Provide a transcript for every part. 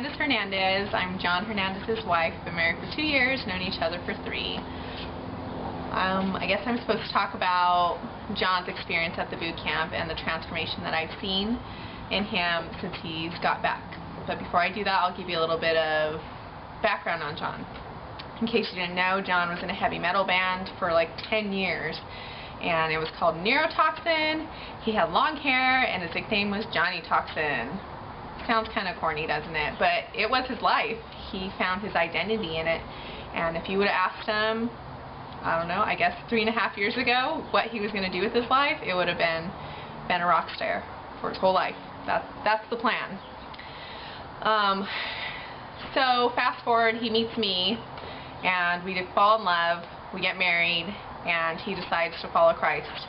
Candice Hernandez. I'm John Hernandez's wife. Been married for 2 years, known each other for 3. I guess I'm supposed to talk about John's experience at the boot camp and the transformation that I've seen in him since he's got back. But before I do that, I'll give you a little bit of background on John. In case you didn't know, John was in a heavy metal band for like 10 years. And it was called Neurotoxin. He had long hair, and his nickname was Johnny Toxin. Sounds kind of corny, doesn't it? But it was his life. He found his identity in it. And if you would have asked him, I don't know, I guess 3.5 years ago, what he was going to do with his life, it would have been a rock star for his whole life. That's the plan. So fast forward, he meets me, and we fall in love. We get married, and he decides to follow Christ.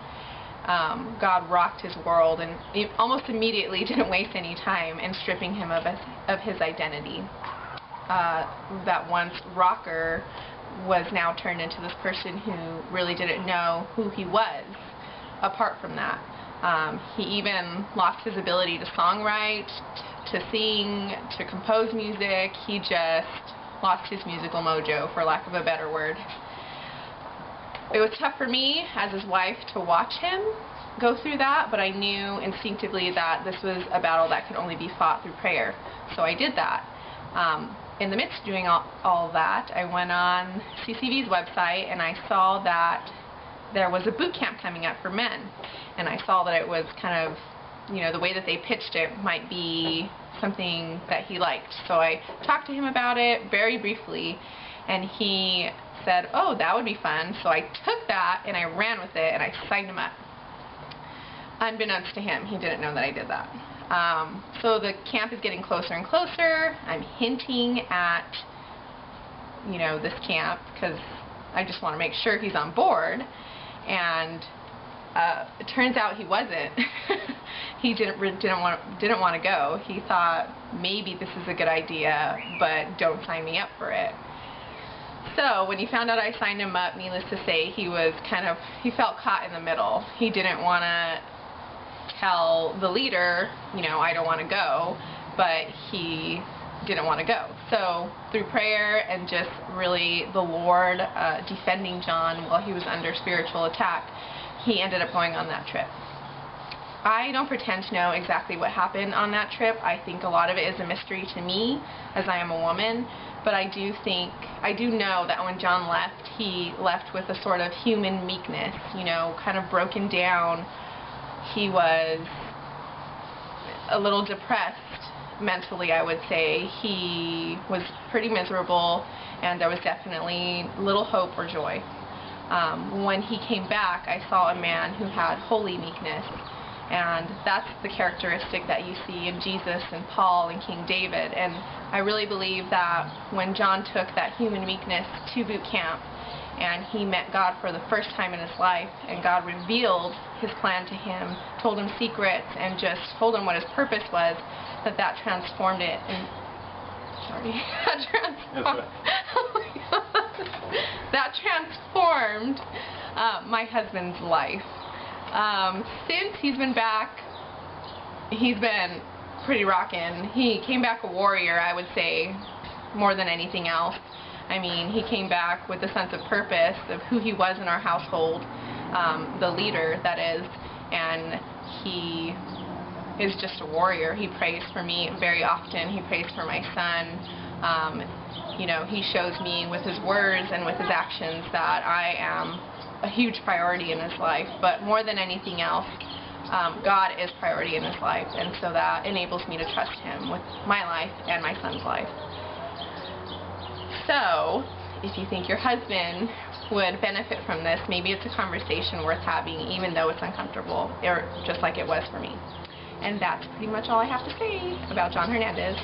God rocked his world, and he almost immediately didn't waste any time in stripping him of his identity. That once rocker was now turned into this person who really didn't know who he was apart from that. He even lost his ability to songwrite, to sing, to compose music. He just lost his musical mojo, for lack of a better word. It was tough for me as his wife to watch him go through that, but I knew instinctively that this was a battle that could only be fought through prayer. So I did that. In the midst of doing all that, I went on CCV's website and I saw that there was a boot camp coming up for men. And I saw that it was kind of, the way that they pitched it might be something that he liked. So I talked to him about it very briefly, and he said, oh, that would be fun. So I took that and I ran with it and I signed him up. Unbeknownst to him, he didn't know that I did that. So the camp is getting closer and closer. I'm hinting at, this camp because I just want to make sure he's on board. And it turns out he wasn't. He didn't want to go. He thought maybe this is a good idea, but don't sign me up for it. So when he found out I signed him up, needless to say, he felt caught in the middle. He didn't want to tell the leader, I don't want to go, but he didn't want to go. So through prayer and just really the Lord defending John while he was under spiritual attack, he ended up going on that trip. I don't pretend to know exactly what happened on that trip. I think a lot of it is a mystery to me, as I am a woman. But I do know that when John left, he left with a sort of human meekness, kind of broken down. He was a little depressed mentally, I would say. He was pretty miserable, and there was definitely little hope or joy. When he came back, I saw a man who had holy meekness. And that's the characteristic that you see in Jesus and Paul and King David. And I really believe that when John took that human meekness to boot camp and he met God for the first time in his life, and God revealed his plan to him, told him secrets, and just told him what his purpose was, that transformed it. And that transformed my husband's life. Since he's been back, he's been pretty rockin'. He came back a warrior, I would say, more than anything else. I mean, he came back with a sense of purpose of who he was in our household, the leader, that is, and he is just a warrior. He prays for me very often. He prays for my son. He shows me with his words and with his actions that I am a huge priority in his life, but more than anything else, God is priority in his life, and so that enables me to trust him with my life and my son's life. So, if you think your husband would benefit from this, maybe it's a conversation worth having, even though it's uncomfortable, or just like it was for me. And that's pretty much all I have to say about John Hernandez.